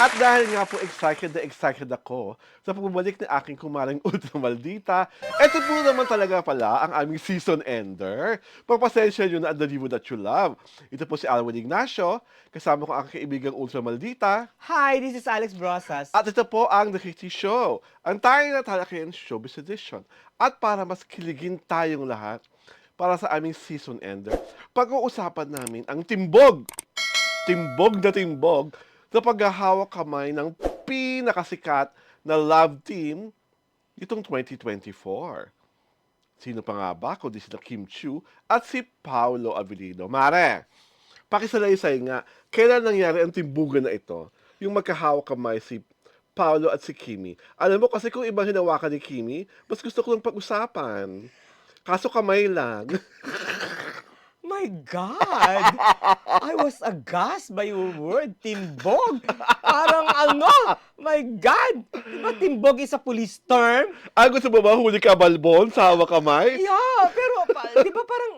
At dahil nga po excited na excited ako sa pagbabalik ng aking kumaring Ultra Maldita, eto po naman talaga pala ang aming season ender. Pagpasensya nyo na ang The Divo That You Love. Ito po si Alwin Ignacio, kasama ko ang aking kaibigang Ultra Maldita. Hi, this is Alex Brosas. At ito po ang The Kitty Show, ang tayong natalakayan showbiz edition. At para mas kiligin tayong lahat, para sa aming season ender, pag-uusapan namin ang timbog na timbog sa paghahawak kamay ng pinakasikat na love team nitong 2024. Sino pa nga ba kundi sina Kim Chiu at si Paolo Avellino. Mare, pakisalaysay nga, kailan nangyari ang timbugan na ito? Yung magkahawak kamay si Paolo at si Kimi. Alam mo kasi kung ibang hinawakan ni Kimi, mas gusto ko lang pag-usapan. Kaso kamay lang. My God! I was aghast by your word, timbog. Parang ano, my God! Diba timbog is a police term? Gusto mo ba huli ka balbon sa hawak kamay? Yeah, pero di ba parang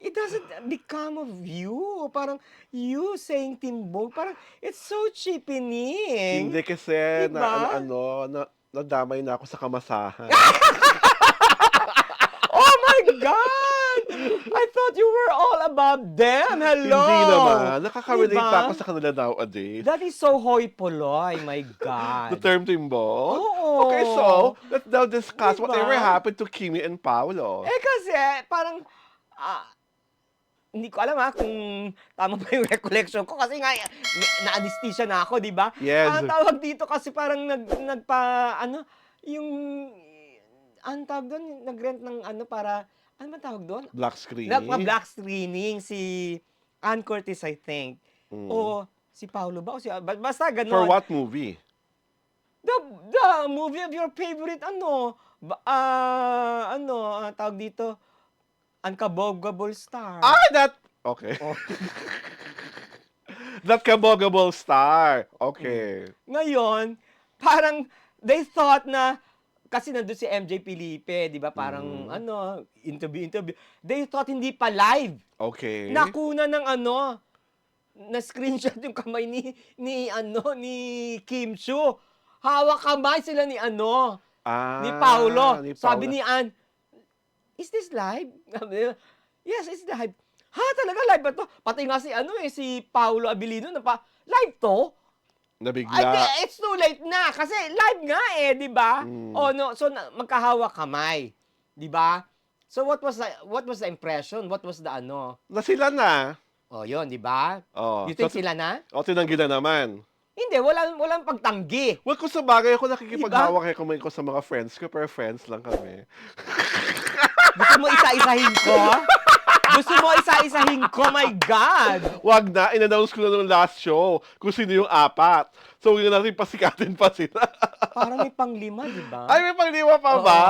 it doesn't become of you. Parang you saying timbog, parang it's so cheapening. Hindi kasi Diba? nadamay na ako sa kamasahan. Oh my God! I thought you were all above them. Hello! Hindi naman. Nakaka-relate Diba? pa ako sa kanila nowadays. That is so hoy poloy, my The God. term timbog? Oo. Okay, so, let's now discuss Diba? whatever happened to Kimi and Paolo. Kasi parang, hindi ko alam kung tama ba yung recollection ko kasi nga na-anesthesia na ako, di ba? Yes. Ang tawag dito kasi parang yung, ang tawag doon, nag-rent ng para, ano ba tawag doon? Black screen. Black screening, si Ann Curtis, I think. O si Paolo ba? O si, basta ganun. For what movie? The movie of your favorite, tawag dito, Unkabogable Star. Okay. Oh. That kabogable star. Okay. Ngayon, parang they thought na, kasi nandun si MJ Felipe, di ba? Parang, interview. They thought hindi pa live. Okay. Nakuna ng na-screenshot yung kamay ni Kim Chiu. Hawak kamay sila ni ni Paolo. Sabi ni Ann, is this live? Sabi niya, yes, it's live. Ha, talaga live ba to? Pati nga si Paolo Avellino live to? Nabigla. Ay, it's too late na kasi live nga di ba? Oh no, so magkahawak kamay, di ba? So what was the impression? What was the Na sila na. Oh, yun, di ba? Oh, You think so, sila na? tinanggi na naman. Hindi, walang pagtanggi. Well, kung sa bagay ako nakikipaghawak kamay ko sa mga friends ko, pero friends lang kami. Gusto mo isa-isahin ko? Gusto mo isa-isahin ko? My God! Wag na, in-announce ko na nung last show kung sino yung apat. So, huwag na natin pasikatin pa sila. Parang may panglima, di ba? Ay, may panglima pa ba?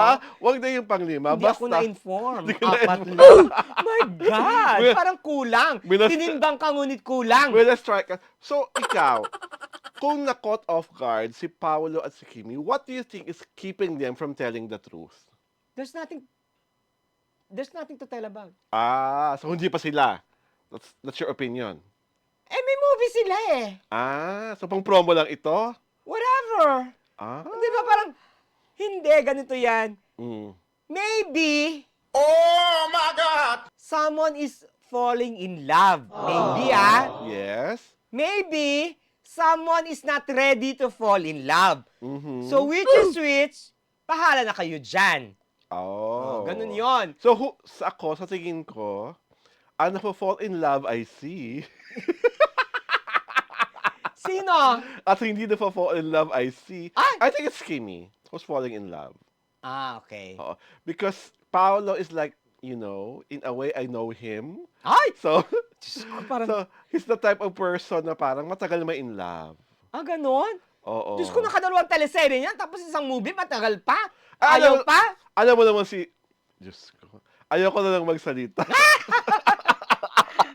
Wag na yung panglima. Hindi Basta, ako na-inform. Hindi ka Apat na-inform. lang. My God! Will- Parang kulang. Will- Tinimbang ka ngunit kulang. well, let's try. So, ikaw, kung na-caught off guard si Paolo at si Kimi, what do you think is keeping them from telling the truth? There's nothing to tell about. So hindi pa sila. That's your opinion. May movie sila So pang promo lang ito? Whatever. Ah. Di ba parang, hindi, ganito yan. Maybe, Oh my God! someone is falling in love. Maybe, Yes. Maybe, someone is not ready to fall in love. So, which is which, pahala na kayo dyan. Ganun yon. So ako, sa tingin ko, ang fall in love I see. Sino? At hindi fall in love I see. Ay! I think it's Kimi who's falling in love. Okay. Oo. Because Paolo is like, in a way I know him. Ay! So, Diyos ko, parang, so he's the type of person na parang matagal na in love. ganon? Oo. Diyos ko, nakadalawang teleserye niyan, tapos isang movie, matagal pa. Alam- Ayaw pa? Alam mo naman Diyos ko. Ayoko na lang magsalita.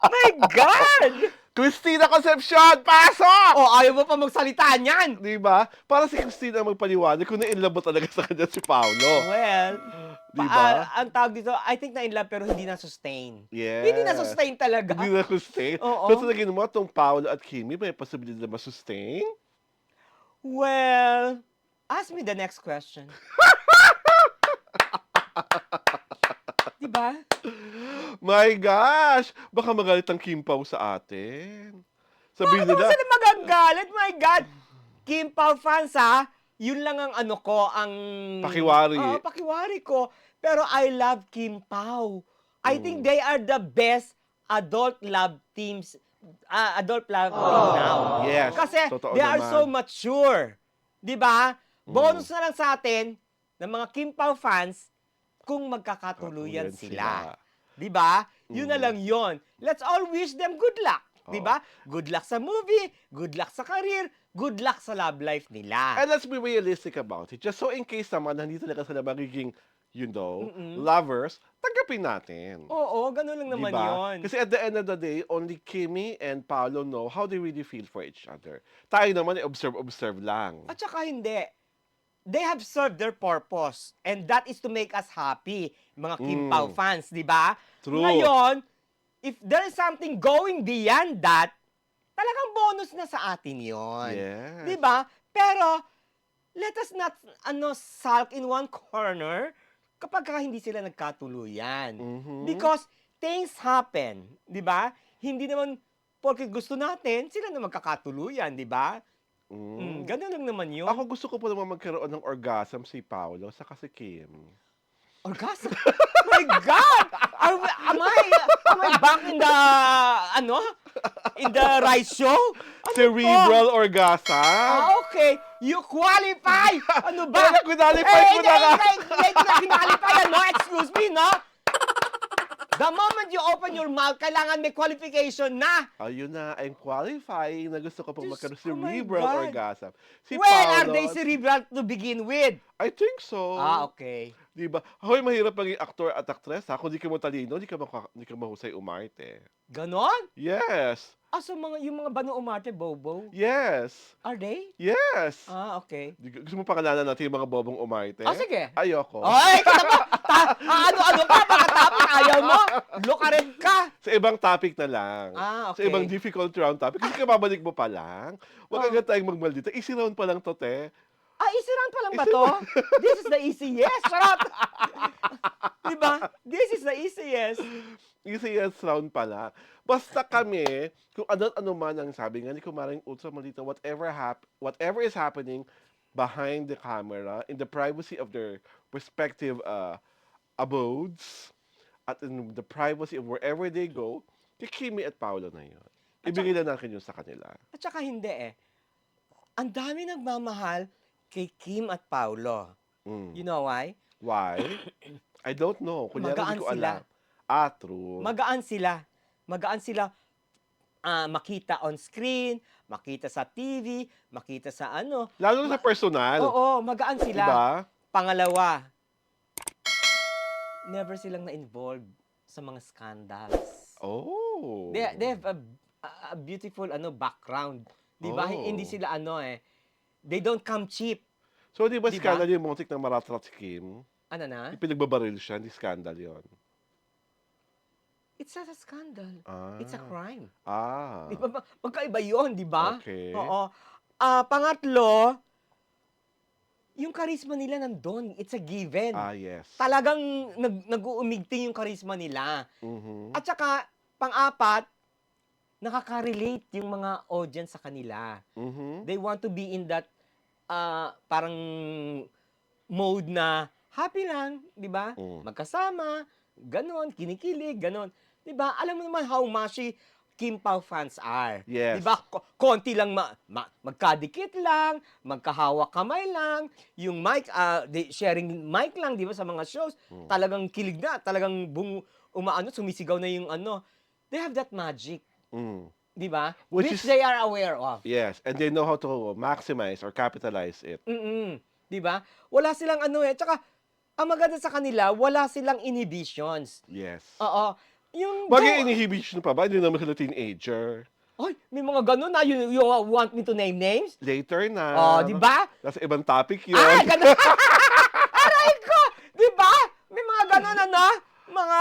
My God! Christina Concepcion, pasok! Ayaw mo pa magsalita niyan. Di ba? Para si Christina ang magpaliwanag kung na-inlove mo talaga sa kanya si Paolo. Well, Di ba? ang tawag dito, I think na in love pero hindi na-sustain. Yes. Hindi na-sustain talaga. Hindi na sustain. Oo. So, sa tingin mo, itong Paolo at Kimi, may posibilidad na masustain? Well, ask me the next question. Diba? My gosh! Baka magalit ang Kim Pao sa atin. Sabihin Bakit naman nila, sila magagalit? My God! Kim Pao fans, ha? Yun lang ang ano ko, ang... Pakiwari. Oo, pakiwari ko. Pero I love Kim Pao. I think they are the best adult love teams, adult love team now. Yes, Kasi totoo they are naman. so mature. Di ba? Bonus na lang sa atin ng mga Kim Pao fans kung magkakatuluyan Katuluyan sila. sila. Di ba? Yun na lang yun. Let's all wish them good luck. Di ba? Good luck sa movie, good luck sa career, good luck sa love life nila. And let's be realistic about it. Just so in case naman, hindi talaga sila magiging, lovers, tanggapin natin. Oo, ganun lang naman Diba? yun. Kasi at the end of the day, only Kimmy and Paolo know how they really feel for each other. Tayo naman, observe lang. At saka hindi. They have served their purpose. And that is to make us happy, mga Kim Pao fans, di ba? True. Ngayon, if there is something going beyond that, talagang bonus na sa atin yon. Yes. Di ba? Pero, let us not sulk in one corner kapag hindi sila nagkatuluyan. Because things happen, di ba? Hindi naman porque gusto natin, sila na magkakatuluyan, di ba? Ganun lang naman yun. Ako gusto ko po naman magkaroon ng orgasm si Paolo sa si Kim. Orgasm? My God! Am I back in the, in the rice show? Ano Cerebral to? orgasm? Okay. You qualify! Ano ba? Kaya qualify ko na nga. Hindi na qualify, excuse me, no? The moment you open your mouth, kailangan may qualification na. Ayun na, I'm qualifying na gusto ko pong Diyos magkaroon ko, my cerebral God. orgasm. Si Well, Paolo, are they cerebral to begin with? I think so. Okay. Di ba? Hoy, mahirap maging aktor at aktres ha. Kung di ka mo talino, di ka mahusay umarte. Ganon? Yes. So yung mga Banu Umarte, Bobo, Yes. are they? Yes. Okay. Gusto mo pangalanan natin yung mga bobong umarte? Sige. Ayoko. Ay, kita mo! Ano ka? Pagkatapos ayaw mo? Lukaret ka! Sa ibang topic na lang. Okay. Sa ibang difficult round topic. Kasi kababalik mo pa lang. Huwag agad tayong magmaldita. Easy round pa lang to, te. Easy round pa lang ba to? This is the easiest. Charot! Diba? This is the easiest. Easiest round pala. Basta kami, kung ano man ang sabi nga ni Kumaring Utsa Malita, whatever is happening behind the camera, in the privacy of their respective abodes, at in the privacy of wherever they go, kay Kimi at Paolo na yun. Ibigay na natin yun sa kanila. At saka hindi Ang dami nagmamahal kay Kim at Paolo. You know why? Why? I don't know. Kunyari, Magaan hindi ko sila. alam. True. Magaan sila. Magaan sila makita on screen, makita sa TV, makita sa Lalo na sa personal. Oo, magaan sila. Diba? Pangalawa, never silang na-involved sa mga scandals. Oh. They have a beautiful background. 'Di ba? Oh. Hindi sila they don't come cheap. So, di ba Diba? scandal yung muntik na maratrat si Kim? Ano na? Yung pinagbabaril siya, hindi scandal yon. It's not a scandal. It's a crime. Di ba? Magkaiba yun, di ba? Okay. Oo. Pangatlo, yung karisma nila nandun. It's a given. Yes. Talagang nag-uumigting yung karisma nila. Mhm. At saka, pang-apat, nakaka-relate yung mga audience sa kanila. Mhm. They want to be in that parang mode na happy lang, di ba? Magkasama, ganon, kinikilig, ganon. Di ba? Alam mo naman how mushy Kim Pao fans are. Yes. Di ba? Konti lang magkadikit lang, magkahawak kamay lang, yung mic, sharing mic lang, di ba, sa mga shows. Talagang kilig na, talagang sumisigaw na yung They have that magic. Di ba? Which they are aware of. Yes, and they know how to maximize or capitalize it. Di ba? Wala silang Tsaka, ang maganda sa kanila, wala silang inhibitions. Yes. Oo. Yung Bagay inhibition pa ba? Hindi naman sila teenager. Ay, may mga ganun na. You want me to name names? Later na. Di ba? Nasa ibang topic yun. Ganun. Aray ko! Di ba? May mga ganun Mga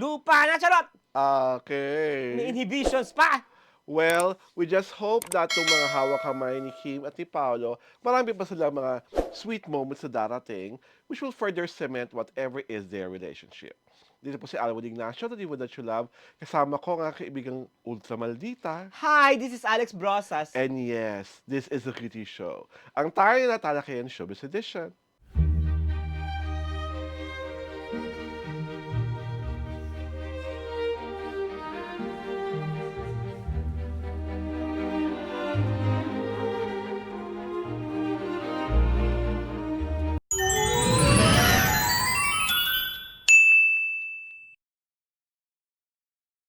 lupa na, charot. May Okay. inhibitions pa. Well, we just hope that itong mga hawak kamay ni Kim at ni Paolo, marami pa silang mga sweet moments na darating which will further cement whatever is their relationship. Dito po si Alwin Ignacio, the Diva That You Love. Kasama ko ang aking kaibigang Ultra Maldita. Hi, this is Alex Brosas. And yes, this is the Kitty Show. Ang tayo na talakayan Showbiz Edition.